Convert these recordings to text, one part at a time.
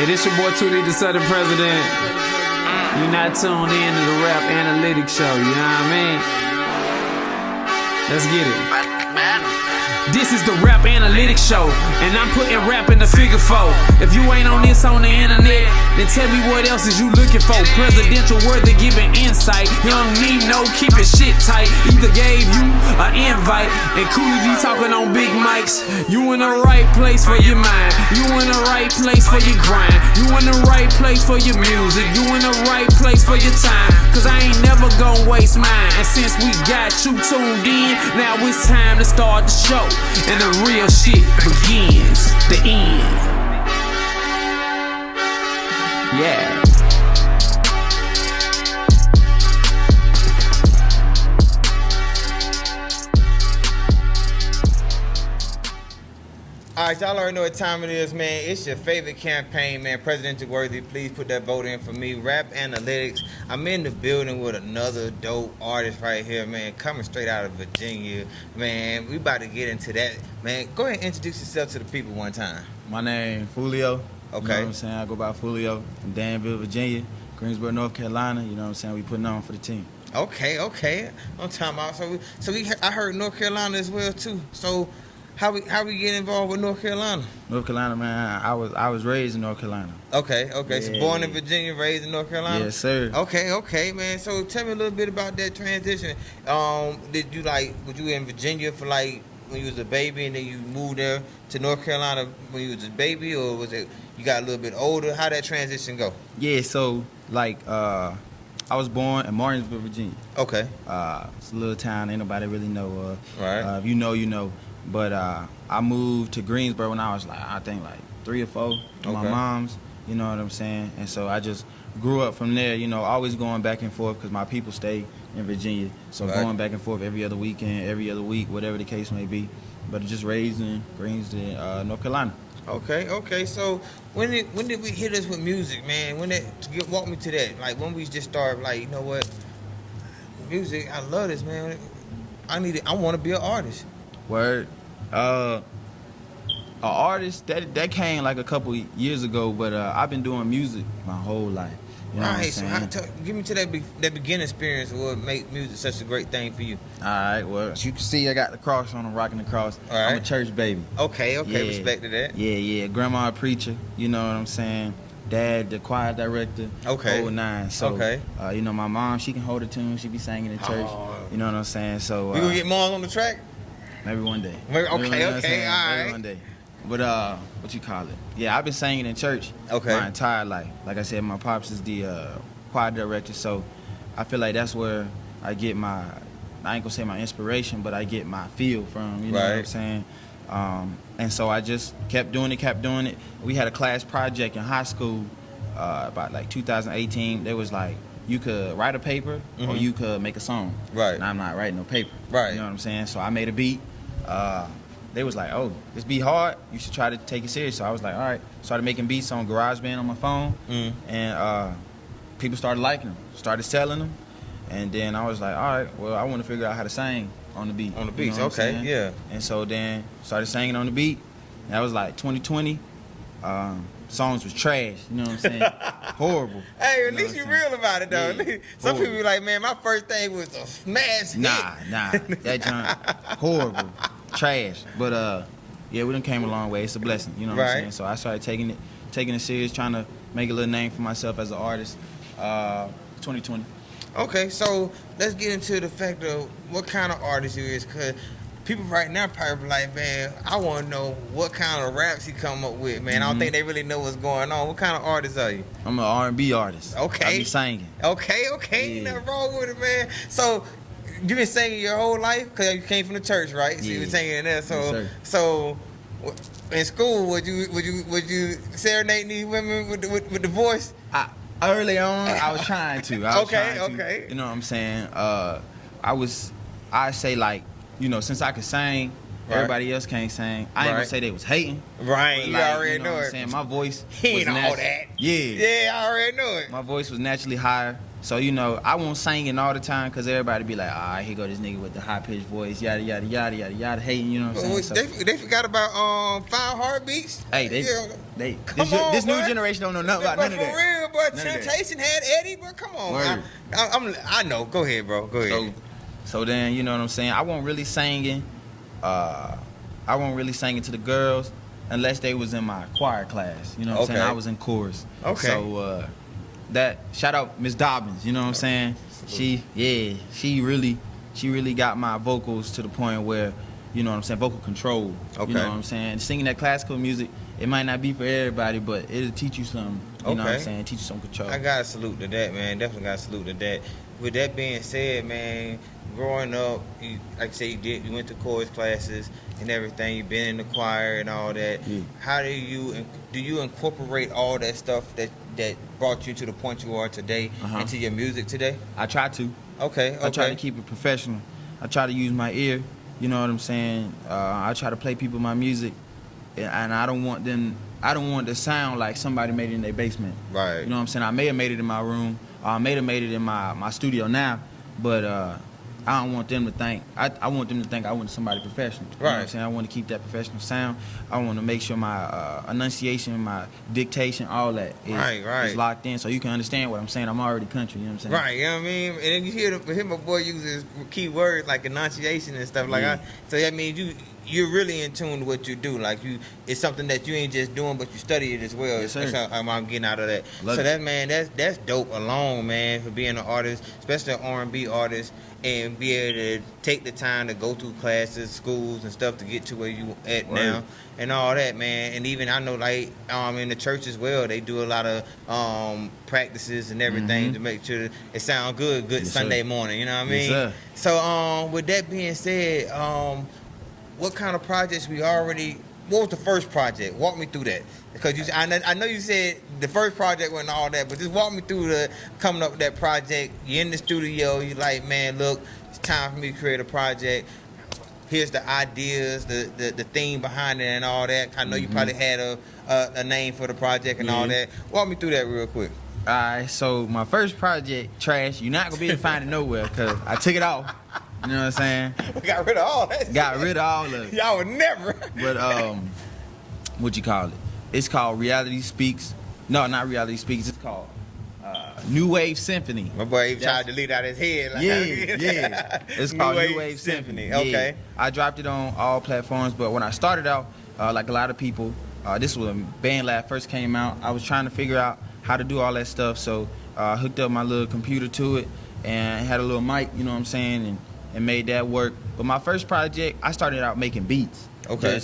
Yeah, this your boy Kooley, the Southern President. You're not tuned in to the Rap Analytics Show, you know what I mean? Let's get it. This is the Rap Analytics Show, and I'm putting rap in the figure four. If you ain't on this on the internet, then tell me what else is you looking for. Presidential word to giving insight. Young Nino keeping shit tight. Either gave you an invite, and Kooley be talking on big mics. You in the right place for your mind. You in the right place for your grind. You in the right place for your music. You in the right place for your time. Cause I ain't never gonna waste mine. And since we got you tuned in, now it's time to start the show. And the real shit begins. The end. Yeah. Alright, y'all already know what time it is, man. It's your favorite campaign, man. Presidential worthy. Please put that vote in for me. Rap Analytics. I'm in the building with another dope artist right here, man. Coming straight out of Virginia. Man, we about to get into that. Man, go ahead and introduce yourself to the people one time. My name Fooliio. Okay. You know what I'm saying? I go by Fooliio from Danville, Virginia, Greensboro, North Carolina. You know what I'm saying? We putting on for the team. Okay. I'm talking about. I heard North Carolina as well too. So how we get involved with North Carolina? North Carolina, man. I was raised in North Carolina. Okay. Yeah. So born in Virginia, raised in North Carolina? Yes, sir. Okay, man. So tell me a little bit about that transition. Was you in Virginia for like when you was a baby and then you moved there to North Carolina when you was a baby, or was it you got a little bit older? How that transition go? Yeah, so like I was born in Martinsville, Virginia. Okay. It's a little town, ain't nobody really know. Right. If you know, you know. But I moved to Greensboro when I was I think 3 or 4 with my mom's, you know what I'm saying? And so I just grew up from there, you know, always going back and forth because my people stay in Virginia. So going back and forth every other weekend, every other week, whatever the case may be. But just raised in Greensboro, North Carolina. Okay. So when did we hit us with music, man? Walk me to that. Like when we just started, like, you know what? Music, I love this, man. I want to be an artist. Word. An artist that came like a couple years ago, but I've been doing music my whole life. You know right. What I'm So give me to that beginning experience of what make music such a great thing for you. All right. Well, as you can see, I got the cross on. I'm rocking the cross. All right. I'm a church baby. Okay. Yeah. Respect to that. Yeah. Grandma a preacher. You know what I'm saying? Dad, the choir director. Okay. Whole nine. So, you know, my mom, she can hold a tune. She be singing in church. You know what I'm saying? So we gonna get Mom on the track? Maybe one day. Okay, all Maybe right. one day. But what you call it? Yeah, I've been singing in church my entire life. Like I said, my pops is the choir director, so I feel like that's where I get my, I ain't gonna say my inspiration, but I get my feel from, you know what I'm saying? And so I just kept doing it. We had a class project in high school about like 2018. There was like, you could write a paper or you could make a song. Right. And I'm not writing no paper. Right. You know what I'm saying? So I made a beat. They was like, oh, this beat hard. You should try to take it serious. So I was like, all right. Started making beats on GarageBand on my phone. And people started liking them. Started selling them. And then I was like, all right, well, I want to figure out how to sing on the beat. On the beats, you know what I'm saying? yeah. And so then started singing on the beat. And that was like 2020. Songs was trash, you know what I'm saying? Horrible. Hey, at least you real about it, though. Yeah. Some people be like, man, my first thing was a smash hit. Nah. That junk, horrible. Trash. But, yeah, we done came a long way. It's a blessing, you know what I'm saying? So I started taking it serious, trying to make a little name for myself as an artist, 2020. Okay, so let's get into the fact of what kind of artist you is, because people right now probably like, man, I want to know what kind of raps he come up with, man. I don't think they really know what's going on. What kind of artist are you? I'm an R&B artist. Okay. I be singing. Okay. Ain't nothing wrong with it, man. So you been singing your whole life? Because you came from the church, right? So you been singing in there. So in school, would you serenade these women with the voice? Early on, I was trying to. Okay. You know what I'm saying? I say like, you know, since I could sing, everybody else can't sing. I ain't gonna say they was hating. Right, you already know what it. I'm saying? My voice he ain't all that. Yeah, I already know it. My voice was naturally higher. So, you know, I won't sing it all the time because everybody be like, all right, here go this nigga with the high-pitched voice, yada, yada, yada, yada, yada, hating, you know what I'm saying? They forgot about 5 Heartbeats. Hey, this new generation don't know nothing about none of that. For real, but Temptation had Eddie, but come on. I know. Go ahead, bro. Go ahead. So then, you know what I'm saying? I wasn't really singing. I wasn't really singing to the girls unless they was in my choir class. You know what I'm saying? I was in chorus. Okay. So that shout out Miss Dobbins. You know what I'm saying? She really got my vocals to the point where, you know what I'm saying, vocal control. Okay. You know what I'm saying? Singing that classical music, it might not be for everybody, but it'll teach you something. You know what I'm saying? Teach you some control. I gotta salute to that, man. Definitely gotta salute to that. With that being said, man, growing up, like I said, you went to chorus classes and everything. You've been in the choir and all that. Yeah. How do you incorporate all that stuff that brought you to the point you are today into your music today? I try to. Okay. I try to keep it professional. I try to use my ear. You know what I'm saying? I try to play people my music, and I don't want to sound like somebody made it in their basement. Right. You know what I'm saying? I may have made it in my room. I may have made it in my studio now, but I don't want them to think. I want them to think I want somebody professional. You know what I'm saying? I want to keep that professional sound. I want to make sure my enunciation, my dictation, all that is locked in, so you can understand what I'm saying. I'm already country. You know what I'm saying? Right. You know what I mean? And then you hear my boy uses key words like enunciation and stuff like that. So that means you're really in tune to what you do. Like it's something that you ain't just doing, but you study it as well. Yes, sir. That's how I'm getting out of that. That's dope alone, man, for being an artist, especially an R&B artist, and be able to take the time to go through classes, schools, and stuff to get to where you at now, and all that, man. And even I know, like in the church as well, they do a lot of practices and everything to make sure it sound good yes, Sunday morning. You know what I mean? Yes, sir. So with that being said, what kind of projects what was the first project? Walk me through that. Because I know you said the first project wasn't all that, but just walk me through coming up with that project. You're in the studio, you're like, man, look, it's time for me to create a project. Here's the ideas, the theme behind it and all that. I know you probably had a name for the project and all that. Walk me through that real quick. All right, so my first project, Trash, you're not going to be able to find it nowhere because I took it off. You know what I'm saying? We got rid of all that. Got rid of all of it. Y'all would never. But what you call it? It's called Reality Speaks. No, not Reality Speaks. It's called New Wave Symphony. My boy tried to lead out his head. Like yeah. It's called New Wave Symphony. Okay. I dropped it on all platforms, but when I started out, like a lot of people, this was when BandLab first came out. I was trying to figure out how to do all that stuff, so I hooked up my little computer to it and had a little mic, you know what I'm saying, and made that work. But my first project, I started out making beats. Okay.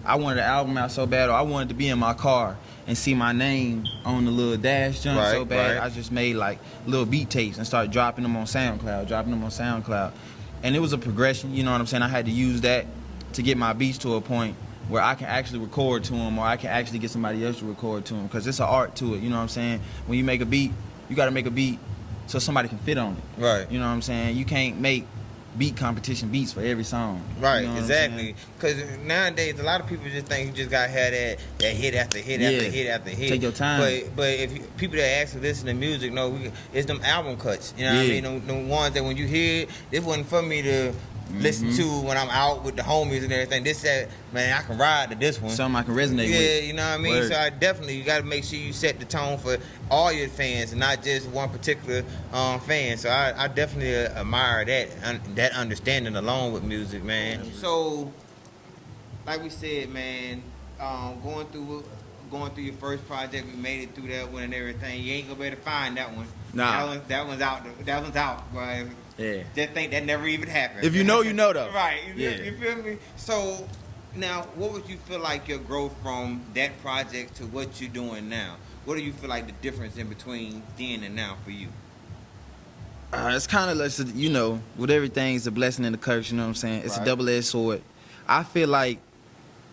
I wanted an album out so bad, or I wanted to be in my car and see my name on the little dash jump so bad. I just made like little beat tapes and started dropping them on SoundCloud. And it was a progression, you know what I'm saying? I had to use that to get my beats to a point where I can actually record to them, or I can actually get somebody else to record to them, because it's an art to it, you know what I'm saying? When you make a beat, you got to make a beat so somebody can fit on it. Right. You know what I'm saying? You can't make beat competition beats for every song. Right, you know exactly. Because nowadays, a lot of people just think you just got to have that hit after hit after hit after hit. Take your time. But if people that actually listen to music know, it's them album cuts. You know what I mean? The ones that when you hear it, this wasn't for me to listen to when I'm out with the homies and everything. This said, man, I can ride to this one. Something I can resonate with. Yeah, you know what I mean? Word. So you got to make sure you set the tone for all your fans and not just one particular fan. So I definitely admire that understanding along with music, man. So, like we said, man, going through your first project, we made it through that one and everything. You ain't gonna be able to find that one. Nah. That one's out. That one's out, bro. Yeah. Just think that never even happened. If you know, you know though. Right. You feel me? So now, what would you feel like your growth from that project to what you're doing now? What do you feel like the difference in between then and now for you? It's kind of like, you know, with everything, it's a blessing and a curse, you know what I'm saying? It's a double-edged sword. I feel like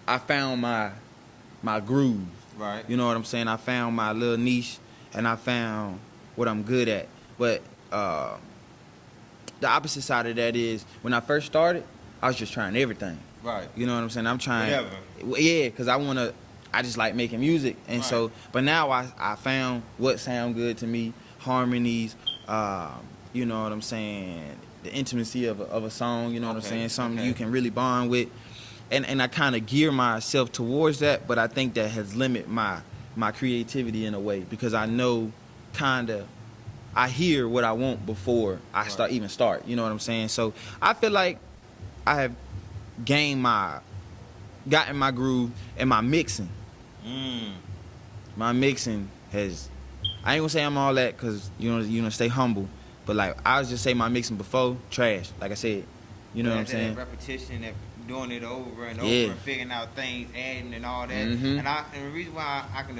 I found my groove. Right. You know what I'm saying? I found my little niche, and I found what I'm good at. But the opposite side of that is, when I first started, I was just trying everything. Right. You know what I'm saying? I'm trying. Whatever. Yeah, because I just like making music. And so, but now I found what sound good to me, harmonies, You know what I'm saying? The intimacy of a song. You know what I'm saying? Something you can really bond with. And I kind of gear myself towards that, but I think that has limited my creativity in a way because I know I hear what I want before I start. You know what I'm saying? So I feel like I have gotten my groove and my mixing. My mixing has, I ain't gonna say I'm all that because you know stay humble, but like I was just say my mixing before trash. Like I said, you know what I'm saying? That repetition, that doing it over and over and figuring out things, adding and all that. And the reason why I can,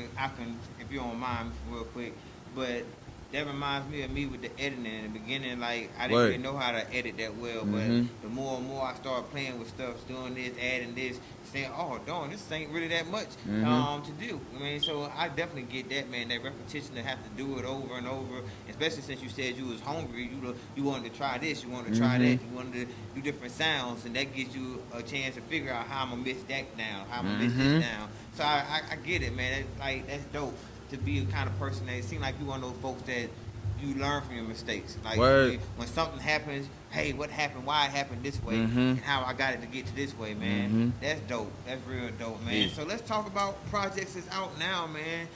if you don't mind, real quick, but that reminds me of me with the editing in the beginning. Like I didn't really know how to edit that well, but the more and more I start playing with stuff, doing this, adding this, saying, "Oh, darn, this ain't really that much to do." I mean, so I definitely get that, man. That repetition to have to do it over and over, especially since you said you was hungry. You wanted to try this, you wanted to try that, you wanted to do different sounds, and that gives you a chance to figure out how I'm gonna mix that down, how I'm gonna mix this down. So I get it, man. That's dope. To be a kind of person that it seems like you one of those folks that you learn from your mistakes. Like when something happens, hey, what happened? Why it happened this way? And how I got it to get to this way, man. That's dope. That's real dope, man. So let's talk about projects that's out now, man.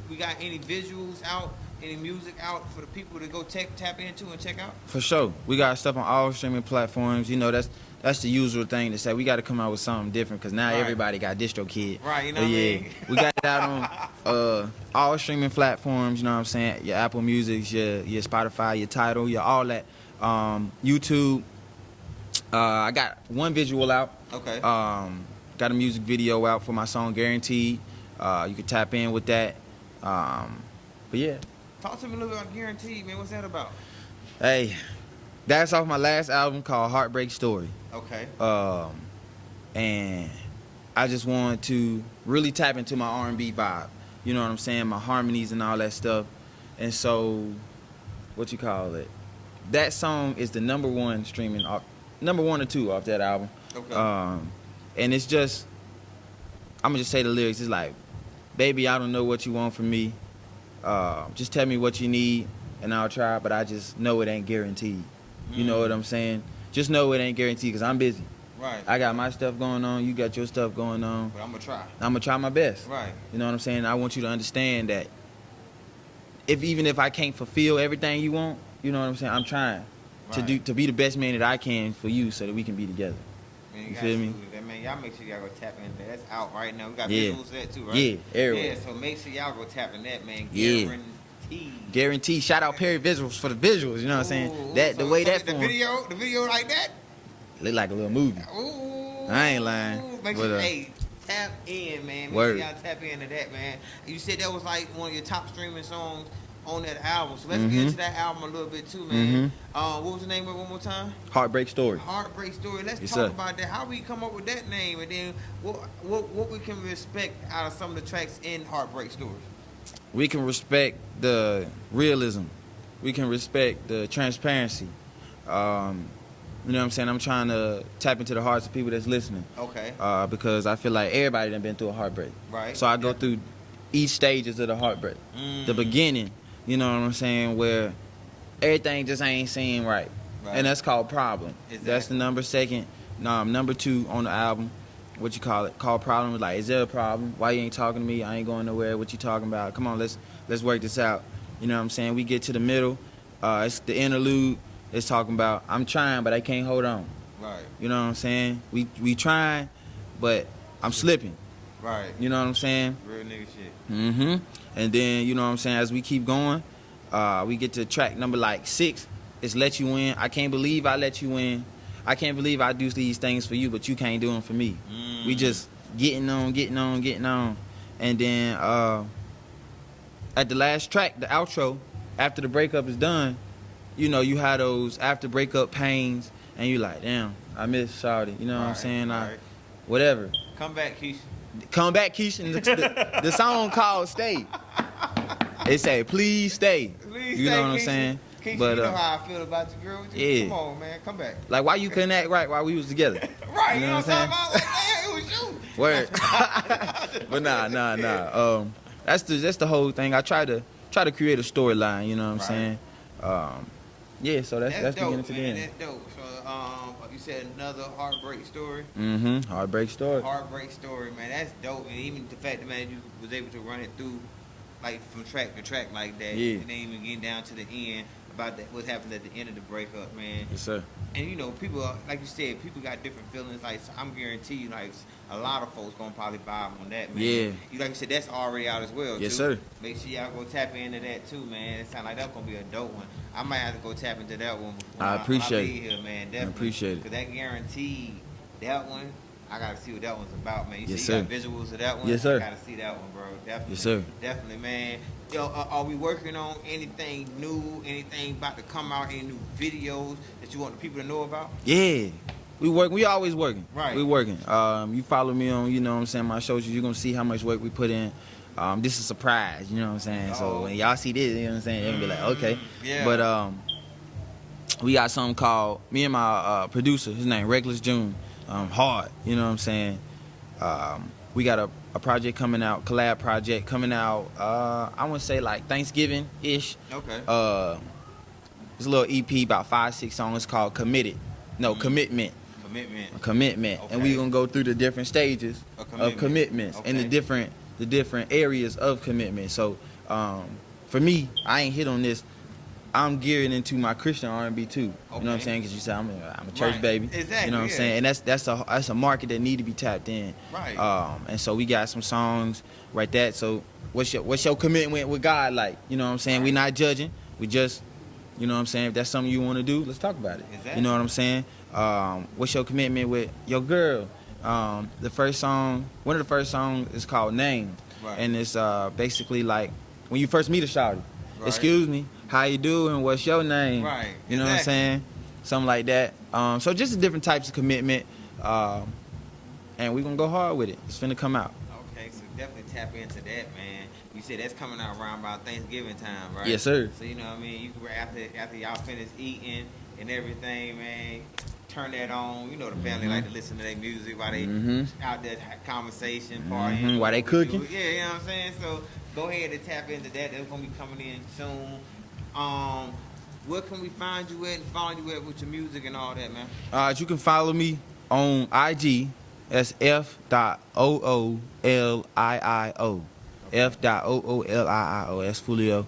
We got any visuals out? Any music out for the people to go tap into and check out? For sure. We got stuff on all streaming platforms. You know, that's the usual thing to say. We got to come out with something different because now everybody got DistroKid. Right, you know what I mean? We got it out on all streaming platforms, you know what I'm saying? Your Apple Music, your Spotify, your Tidal, your all that. YouTube. I got one visual out. Okay. Got a music video out for my song Guaranteed. You can tap in with that. But yeah. Talk to me a little bit about Guaranteed, man. What's that about? Hey, that's off my last album called Heartbreak Story. Okay. And I just wanted to really tap into my R&B vibe. You know what I'm saying? My harmonies and all that stuff. And so, that song is the number one streaming, number 1 or 2 off that album. Okay. And it's just, I'm gonna just say the lyrics. It's like, baby, I don't know what you want from me. Just tell me what you need and I'll try, but I just know it ain't guaranteed. You know what I'm saying? Just know it ain't guaranteed because I'm busy. Right. I got my stuff going on, you got your stuff going on. But I'm going to try. I'm going to try my best. Right. You know what I'm saying? I want you to understand that even if I can't fulfill everything you want, you know what I'm saying? I'm trying to be the best man that I can for you so that we can be together. Man, you feel me? That, man, y'all make sure y'all go tap in there. That's out right now. We got visuals of that too, right? Yeah, everywhere. Yeah, so make sure y'all go tap in that, man. Guaranteed. Shout out Perry Visuals for the visuals, you know what I'm saying? The video like that? Look like a little movie. Ooh. I ain't lying. Make sure, tap in, man. Make sure y'all tap into that, man. You said that was like one of your top streaming songs on that album. So let's get into that album a little bit too, man. What was the name of it one more time? Heartbreak Story. Heartbreak Story. Let's talk about that. How we come up with that name, and then what we can respect out of some of the tracks in Heartbreak Story. We can respect the realism. We can respect the transparency. You know what I'm saying? I'm trying to tap into the hearts of people that's listening. Okay. Because I feel like everybody done been through a heartbreak. Right. So I go through each stages of the heartbreak. The beginning, you know what I'm saying, where everything just ain't seem right. And that's called Problem. Exactly. That's the number 2 on the album. Called Problem. Like, is there a problem? Why you ain't talking to me? I ain't going nowhere. What you talking about? Come on, let's work this out. You know what I'm saying? We get to the middle. It's the interlude. It's talking about I'm trying, but I can't hold on. Right. You know what I'm saying? We trying, but I'm slipping. Right. You know what I'm saying? Real nigga shit. And then, you know what I'm saying, as we keep going, we get to track number 6. It's Let You In. I can't believe I let you in. I can't believe I do these things for you, but you can't do them for me. We just getting on. And then at the last track, the outro, after the breakup is done, you know, you have those after breakup pains, and you like, damn, I miss Shawty. You know what I'm saying? Whatever. Come back, Keisha. Come back, Keisha. The song called Stay. It say, please stay. You know what I'm saying? Keisha, but, you know how I feel about your girl. Come on, man. Come back. Like, why you couldn't act right while we was together? Right. You know what I'm saying? Like, man, it was you. Word. But nah. That's the whole thing. I try to try to create a storyline. You know what I'm saying? Yeah, so that's dope, beginning to the end. That's dope. So, you said another heartbreak story. Heartbreak story. Heartbreak story, man. That's dope. And even the fact that, man, you was able to run it through, like from track to track like that, and then even getting down to the end about what happened at the end of the breakup, man. Yes, sir. And you know, people are, like you said, people got different feelings. Like I'm guarantee you, like a lot of folks gonna probably vibe on that, man. Yeah. You like you said, that's already out as well. Yes, too. sir. Make sure y'all go tap into that too, man. It sounds like that's gonna be a dope one. I might have to go tap into that one. I appreciate it. Here, man. Definitely. I appreciate it. Cause that guaranteed, that one, I gotta see what that one's about, man. You Yes, see, you sir. got visuals of that one. Yes, sir. I gotta see that one, bro. Definitely. Yes, sir. Definitely, man. Yo, are we working on anything new? Anything about to come out? Any new videos that you want the people to know about? Yeah. We always working. Right. We working. You follow me on, you know what I'm saying, my shows, you're gonna see how much work we put in. This is a surprise, you know what I'm saying? So when y'all see this, you know what I'm saying, they'll be like, okay. Yeah. But we got something called, me and my producer, his name Reckless June, Hard, you know what I'm saying? We got a project coming out, collab project coming out, I want to say like Thanksgiving-ish. Okay. It's a little EP, about 5-6 songs called Committed. No, Commitment. Commitment. Okay. And we're going to go through the different stages of commitments and the different areas of commitment. So for me, I ain't hit on this. I'm gearing into my Christian R&B too. You know what I'm saying? Because you said I'm a church baby. Exactly. You know what I'm saying? And that's a market that need to be tapped in. Right. And so we got some songs right there. So what's your commitment with God like? You know what I'm saying? Right. We're not judging. We just, you know what I'm saying? If that's something you want to do, let's talk about it. Exactly. You know what I'm saying? What's your commitment with your girl? The first song, one of the first songs is called Name. Right. And it's basically like when you first meet a shawty. Right. Excuse me, how you doing? What's your name? Right. You know what I'm saying? Something like that. So just different types of commitment. And we're going to go hard with it. It's finna come out. Okay, so definitely tap into that, man. You said that's coming out around about Thanksgiving time, right? Yes, sir. So you know what I mean? You can after y'all finish eating and everything, man, turn that on. You know the family like to listen to their music while they out there conversation, partying. While they cooking. Yeah, you know what I'm saying? So go ahead and tap into that. That's gonna be coming in soon. Where can we find you at and follow you at with your music and all that, man? You can follow me on IG. That's F.OOLIIO. F.OOLIIO. That's Fooliio.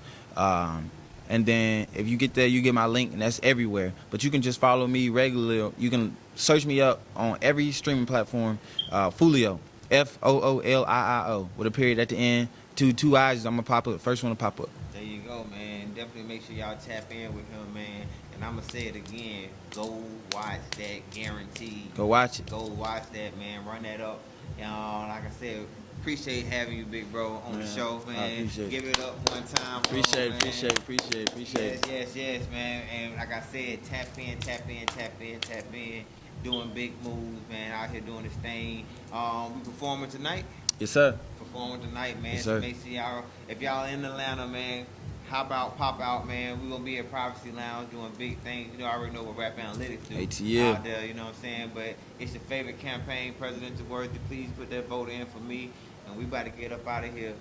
And then if you get there, you get my link, and that's everywhere. But you can just follow me regularly. You can search me up on every streaming platform. Fooliio. Fooliio with a period at the end. Two eyes. I'm gonna pop up. First one to pop up. There you go, man. Definitely make sure y'all tap in with him, man. And I'm gonna say it again. Go watch that, guaranteed. Go watch it. Go watch that, man. Run that up. Like I said, appreciate having you, big bro, on the show, man. I appreciate it. Give it up one time. Appreciate it. Yes, man. And like I said, tap in. Doing big moves, man. Out here doing this thing. We performing tonight? Yes, sir. Performing tonight, man. Yes, so sir. make sure y'all, if y'all in Atlanta, man, how about pop out, man? We're gonna be at Privacy Lounge doing big things. You know, I already know what Rap Analytics do ATL. out there, you know what I'm saying? But it's your favorite campaign, Presidential Worthy. Please put that vote in for me. And we about to get up out of here.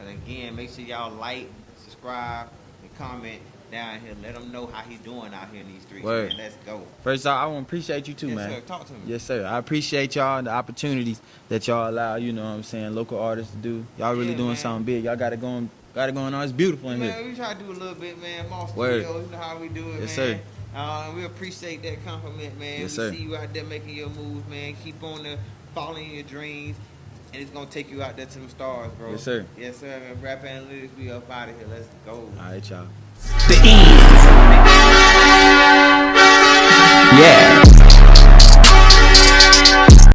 And again, make sure y'all like, subscribe, and comment down here. Let them know how he doing out here in these streets, Word. man. Let's go. First off, I want to appreciate you too, Yes, man. sir. Talk to me. Yes, sir. I appreciate y'all and the opportunities that y'all allow, you know what I'm saying, local artists to do. Y'all really doing man. something big. Y'all got it going on. It's beautiful in Man, here. we try to do a little bit, man. More Word. studios, you know how we do it, Yes, man. sir. We appreciate that compliment, man. Yes, we sir. see you out there making your moves, man. Keep on following your dreams, and it's gonna take you out there to them stars, bro. Yes, sir. Yes, sir. Man. Rap Analytics, we up out of here. Let's go. All right, y'all. The end. Yeah.